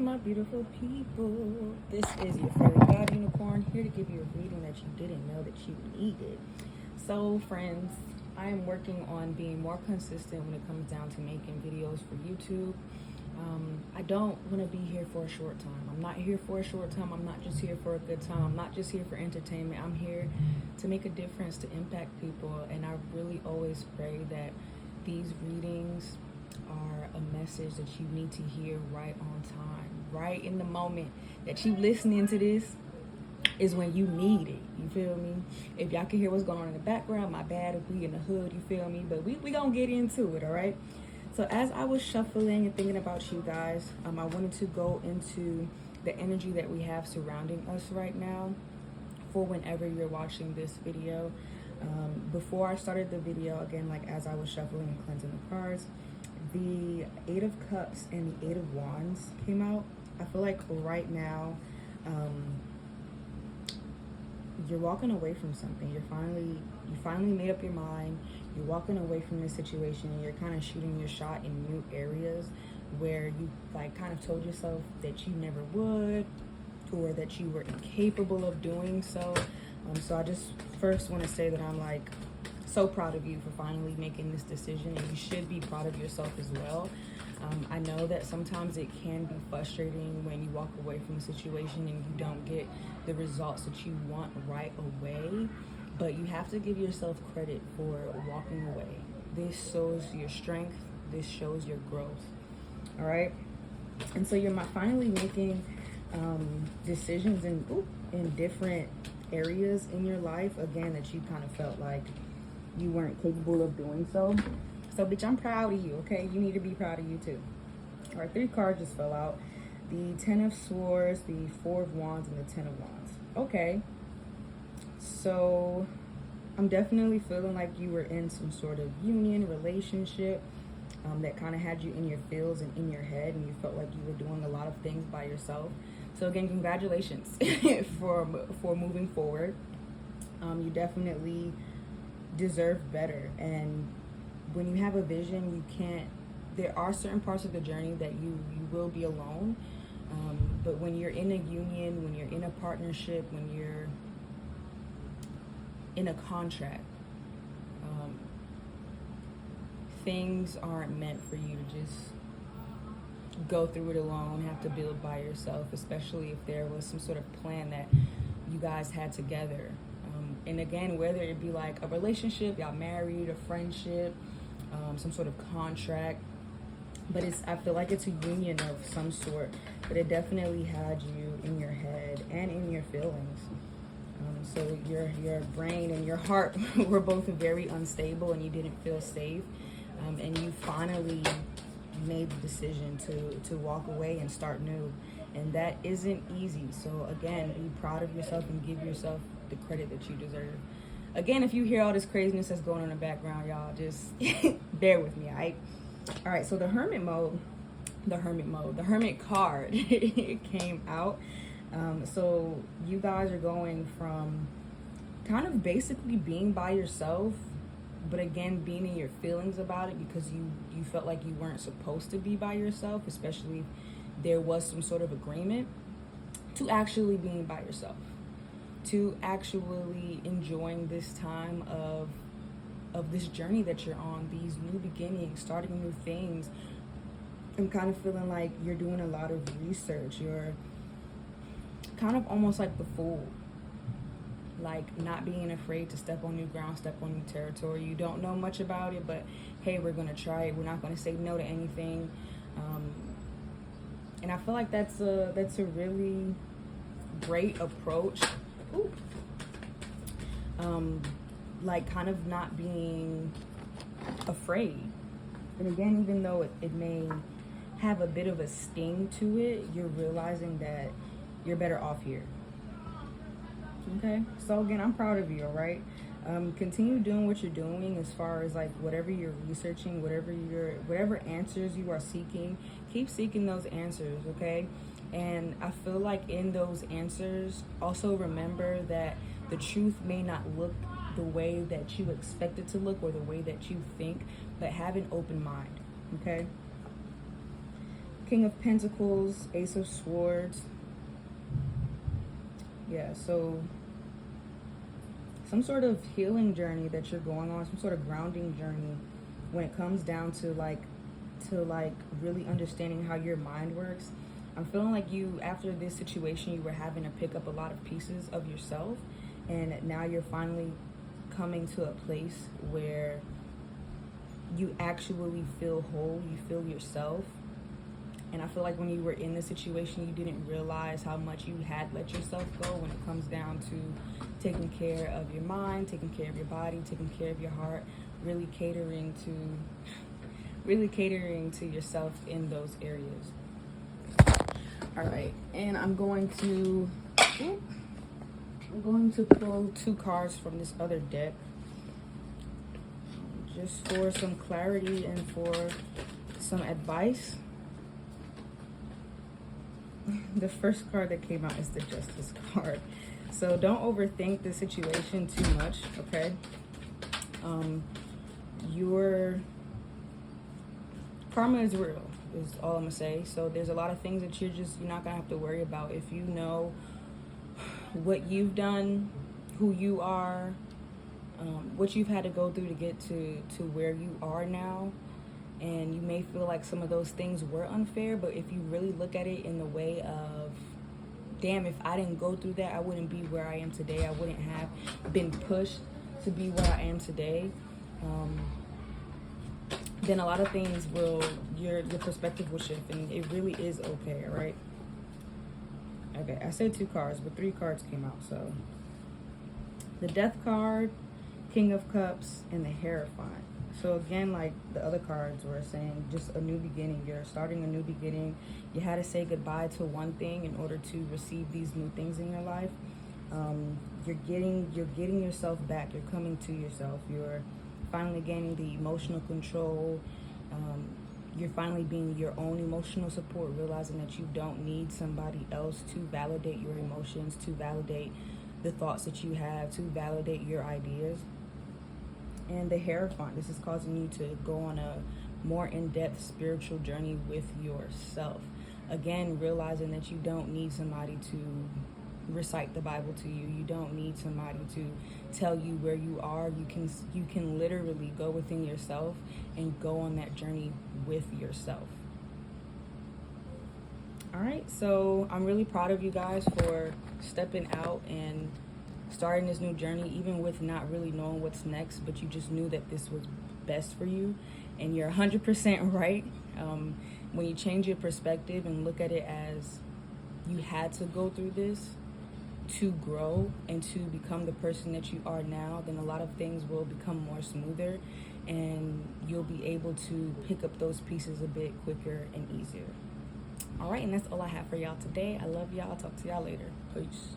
my beautiful people. This is your fairy god unicorn here to give you a reading that you didn't know that you needed. So, friends, I am working on being more consistent when it comes down to making videos for YouTube. I don't want to be here for a short time. I'm not here for a short time. I'm not just here for a good time. I'm not just here for entertainment. I'm here to make a difference, to impact people. And I really always pray that these readings are a message that you need to hear right on time, right in the moment that you listening to this is when you need it. You feel me? If y'all can hear what's going on in the background, my bad if we in the hood, you feel me? But we gonna get into it, all right? So as I was shuffling and thinking about you guys, I wanted to go into the energy that we have surrounding us right now for whenever you're watching this video. Before I started the video, again, like as I was shuffling and cleansing the cards, the Eight of Cups and the Eight of Wands came out. I feel like right now, you're walking away from something. You finally made up your mind. You're walking away from this situation and you're kind of shooting your shot in new areas where you like kind of told yourself that you never would or that you were incapable of doing so. So I just first want to say that I'm like so proud of you for finally making this decision, and you should be proud of yourself as well. I know that sometimes it can be frustrating when you walk away from a situation and you don't get the results that you want right away, but you have to give yourself credit for walking away. This shows your strength. This shows your growth. All right. And so you're finally making decisions in different areas in your life, again, that you kind of felt like you weren't capable of doing so. So, bitch, I'm proud of you, okay? You need to be proud of you, too. All right, 3 cards just fell out. The 10 of Swords, the 4 of Wands, and the 10 of Wands. Okay. So, I'm definitely feeling like you were in some sort of union, relationship, that kind of had you in your feels and in your head, and you felt like you were doing a lot of things by yourself. So, again, congratulations for moving forward. You definitely deserve better, and when you have a vision, there are certain parts of the journey that you will be alone, but when you're in a union, when you're in a partnership, when you're in a contract, things aren't meant for you to just go through it alone, have to build by yourself, especially if there was some sort of plan that you guys had together. And again, whether it be like a relationship, y'all married, a friendship, some sort of contract, but I feel like it's a union of some sort, but it definitely had you in your head and in your feelings. So your brain and your heart were both very unstable, and you didn't feel safe, and you finally made the decision to walk away and start new, and that isn't easy. So again, be proud of yourself and give yourself the credit that you deserve. Again, if you hear all this craziness that's going on in the background, y'all just bear with me, all right? So the Hermit card came out. So you guys are going from kind of basically being by yourself, but again, being in your feelings about it because you felt like you weren't supposed to be by yourself, especially if there was some sort of agreement, to actually being by yourself, to actually enjoying this time of this journey that you're on, these new beginnings, starting new things. I'm kind of feeling like you're doing a lot of research. You're kind of almost like the fool, like not being afraid to step on new ground, step on new territory. You don't know much about it, but hey, we're gonna try it. We're not gonna say no to anything. And I feel like that's a really great approach. Ooh. Like kind of not being afraid. And again, even though it may have a bit of a sting to it, you're realizing that you're better off here. Okay, so again, I'm proud of you. All right, continue doing what you're doing as far as like whatever you're researching, whatever answers you are seeking, keep seeking those answers. Okay, and I feel like in those answers, also remember that the truth may not look the way that you expect it to look or the way that you think, but have an open mind. Okay, King of Pentacles, Ace of Swords. Yeah, so some sort of healing journey that you're going on, some sort of grounding journey when it comes down to like really understanding how your mind works. I'm feeling like you, after this situation, you were having to pick up a lot of pieces of yourself, and now you're finally coming to a place where you actually feel whole, you feel yourself. And I feel like when you were in this situation, you didn't realize how much you had let yourself go when it comes down to taking care of your mind, taking care of your body, taking care of your heart, really catering to yourself in those areas. All right, and I'm going to pull 2 cards from this other deck just for some clarity and for some advice. The first card that came out is the Justice card. So don't overthink the situation too much, okay? Your karma is real, is all I'm gonna say. So there's a lot of things that you're not gonna have to worry about. If you know what you've done, who you are, what you've had to go through to get to where you are now, and you may feel like some of those things were unfair, but if you really look at it in the way of, damn, if I didn't go through that, I wouldn't be where I am today. I wouldn't have been pushed to be where I am today. Then a lot of things your perspective will shift, and it really is okay, all right? Okay, I said 2 cards, but 3 cards came out. So the Death card, King of Cups, and the Hierophant. So again, like the other cards were saying, just a new beginning. You're starting a new beginning. You had to say goodbye to one thing in order to receive these new things in your life. You're getting yourself back. You're coming to yourself. You're finally gaining the emotional control. You're finally being your own emotional support, realizing that you don't need somebody else to validate your emotions, to validate the thoughts that you have, to validate your ideas. And the Hierophant, this is causing you to go on a more in-depth spiritual journey with yourself. Again, realizing that you don't need somebody to recite the Bible to you. You don't need somebody to tell you where you are. You can literally go within yourself and go on that journey with yourself. All right, so I'm really proud of you guys for stepping out and starting this new journey, even with not really knowing what's next, but you just knew that this was best for you, and you're 100% right. When you change your perspective and look at it as you had to go through this to grow and to become the person that you are now, then a lot of things will become more smoother, and you'll be able to pick up those pieces a bit quicker and easier. All right, and that's all I have for y'all today. I love y'all. I'll talk to y'all later. Peace.